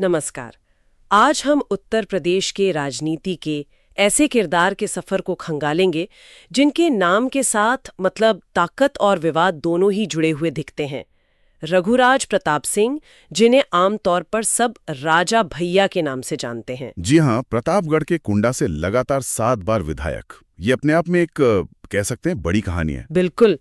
नमस्कार। आज हम उत्तर प्रदेश के राजनीति के ऐसे किरदार के सफर को खंगालेंगे जिनके नाम के साथ मतलब ताकत और विवाद दोनों ही जुड़े हुए दिखते हैं। रघुराज प्रताप सिंह, जिन्हें आमतौर पर सब राजा भैया के नाम से जानते हैं। जी हाँ, प्रतापगढ़ के कुंडा से लगातार 7 बार विधायक। ये अपने आप में एक कह सकते हैं बड़ी कहानी है। बिल्कुल।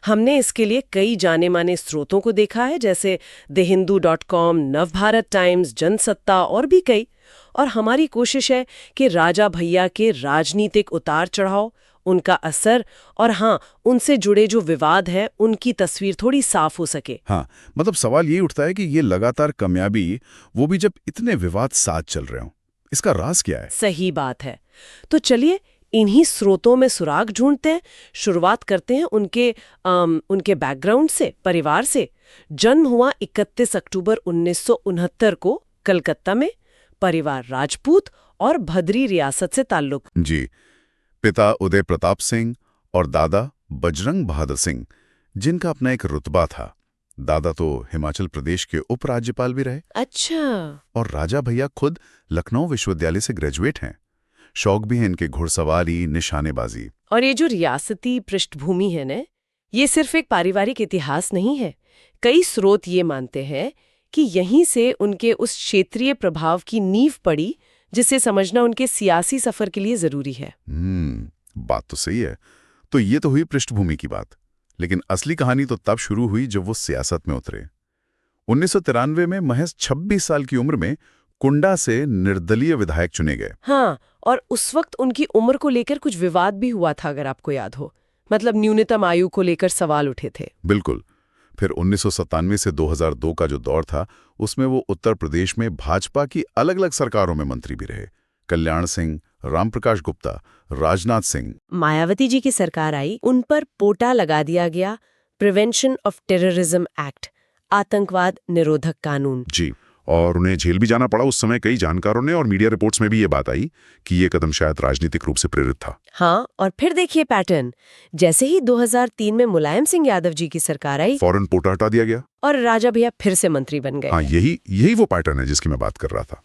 हमने इसके लिए कई जाने माने स्रोतों को देखा है, जैसे thehindu.com, नवभारत टाइम्स, जनसत्ता और भी कई। और हमारी कोशिश है कि राजा भैया के राजनीतिक उतार चढ़ाव, उनका असर और हाँ, उनसे जुड़े जो विवाद हैं उनकी तस्वीर थोड़ी साफ हो सके। हाँ, मतलब सवाल ये उठता है कि ये लगातार कामयाबी, वो भी जब इतने विवाद साथ चल रहे हों, इसका राज क्या है? सही बात है। तो चलिए इन्हीं स्रोतों में सुराग ढूंढते हैं। शुरुआत करते हैं उनके बैकग्राउंड से, परिवार से। जन्म हुआ 31 अक्टूबर 1969 को कलकत्ता में। परिवार राजपूत और भद्री रियासत से ताल्लुक। जी, पिता उदय प्रताप सिंह और दादा बजरंग बहादुर सिंह, जिनका अपना एक रुतबा था। दादा तो हिमाचल प्रदेश के उपराज्यपाल भी रहे। अच्छा। और राजा भैया खुद लखनऊ विश्वविद्यालय से ग्रेजुएट हैं। शौक भी है इनके घुड़सवारी, निशानेबाजी। और ये जो रियासती पृष्ठभूमि है न, ये सिर्फ एक पारिवारिक इतिहास नहीं है। कई स्रोत ये मानते हैं कि यहीं से उनके उस क्षेत्रीय प्रभाव की नींव पड़ी, जिसे समझना उनके सियासी सफर के लिए जरूरी है। बात तो सही है। तो ये तो हुई पृष्ठभूमि की बात, लेकिन असली कहानी तो तब शुरू हुई जब वो सियासत में उतरे। 1993 में महज 26 साल की उम्र में कुंडा से निर्दलीय विधायक चुने गए। हाँ, और उस वक्त उनकी उम्र को लेकर कुछ विवाद भी हुआ था, अगर आपको याद हो। मतलब न्यूनतम आयु को लेकर सवाल उठे थे। बिल्कुल। फिर 1997 से 2002 का जो दौर था, उसमें वो उत्तर प्रदेश में भाजपा की अलग अलग सरकारों में मंत्री भी रहे। कल्याण सिंह, रामप्रकाश गुप्ता, राजनाथ सिंह। मायावती जी की सरकार आई, उन पर पोटा लगा दिया गया, प्रिवेंशन ऑफ टेररिज्म एक्ट, आतंकवाद निरोधक कानून। जी, और उन्हें जेल भी जाना पड़ा। उस समय कई जानकारों ने और मीडिया रिपोर्ट्स में भी ये बात आई कि ये कदम शायद राजनीतिक रूप से प्रेरित था। हाँ, और फिर देखिए पैटर्न। जैसे ही 2003 में मुलायम सिंह यादव जी की सरकार आई, फौरन पोटा हटा दिया गया और राजा भैया फिर से मंत्री बन गए। हाँ, यही वो पैटर्न है जिसकी मैं बात कर रहा था।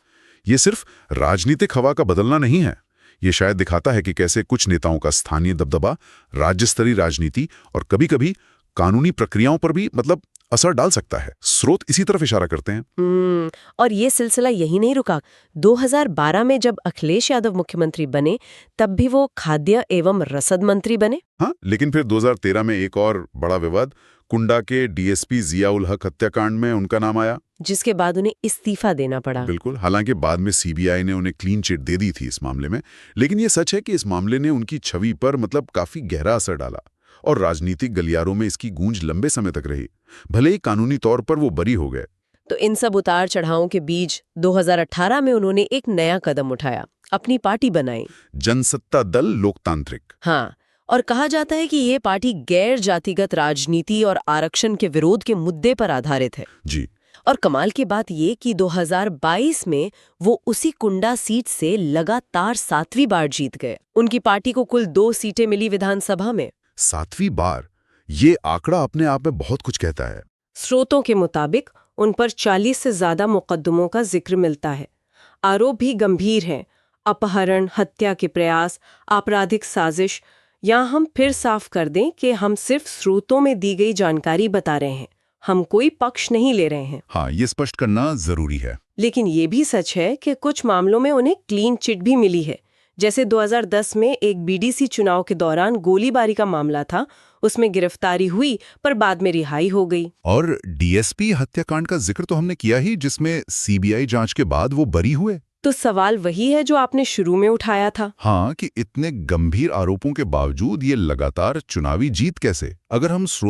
ये सिर्फ राजनीतिक हवा का बदलना नहीं है, ये शायद दिखाता है कि कैसे कुछ नेताओं का स्थानीय दबदबा राज्य स्तरीय राजनीति और कभी-कभी कानूनी प्रक्रियाओं पर भी मतलब असर डाल सकता है। स्रोत इसी तरफ इशारा करते हैं। और ये सिलसिला यही नहीं रुका। 2012 में जब अखिलेश यादव मुख्यमंत्री बने, तब भी वो खाद्य एवं रसद मंत्री बने। हाँ, लेकिन फिर 2013 में एक और बड़ा विवाद, कुंडा के डीएसपी जिया उल हक हत्याकांड में उनका नाम आया, जिसके बाद उन्हें इस्तीफा देना पड़ा। बिल्कुल। हालांकि बाद में सीबीआई ने उन्हें क्लीन चिट दे दी थी इस मामले में, लेकिन ये सच है कि इस मामले ने उनकी छवि पर मतलब काफी गहरा असर डाला और राजनीतिक गलियारों में इसकी गूंज लंबे समय तक रही, भले ही कानूनी तौर पर वो बरी हो गए। तो इन सब उतार चढ़ावों के बीच 2018 में उन्होंने एक नया कदम उठाया, अपनी पार्टी बनाई, जनसत्ता दल लोकतांत्रिक। हाँ, और कहा जाता है कि ये पार्टी गैर जातिगत राजनीति और आरक्षण के विरोध के मुद्दे पर आधारित है। जी। और कमाल की बात ये कि 2022 में वो उसी कुंडा सीट से लगातार 7वीं बार जीत गए। उनकी पार्टी को कुल 2 सीटें मिली विधानसभा में। 7वीं बार, ये आंकड़ा अपने आप में बहुत कुछ कहता है। स्रोतों के मुताबिक उन पर 40 से ज्यादा मुकदमों का जिक्र मिलता है। आरोप भी गंभीर हैं, अपहरण, हत्या के प्रयास, आपराधिक साजिश। यहाँ हम फिर साफ कर दें कि हम सिर्फ स्रोतों में दी गई जानकारी बता रहे हैं, हम कोई पक्ष नहीं ले रहे हैं। हाँ, ये स्पष्ट करना जरूरी है। लेकिन ये भी सच है कि कुछ मामलों में उन्हें क्लीन चिट भी मिली है। जैसे 2010 में एक बीडीसी चुनाव के दौरान गोलीबारी का मामला था, उसमें गिरफ्तारी हुई पर बाद में रिहाई हो गई। और डीएसपी हत्याकांड का जिक्र तो हमने किया ही, जिसमें सीबीआई जांच के बाद वो बरी हुए। तो सवाल वही है जो आपने शुरू में उठाया था। हाँ, कि इतने गंभीर आरोपों के बावजूद ये लगातार चुनावी जीत कैसे? अगर हम स्रोतों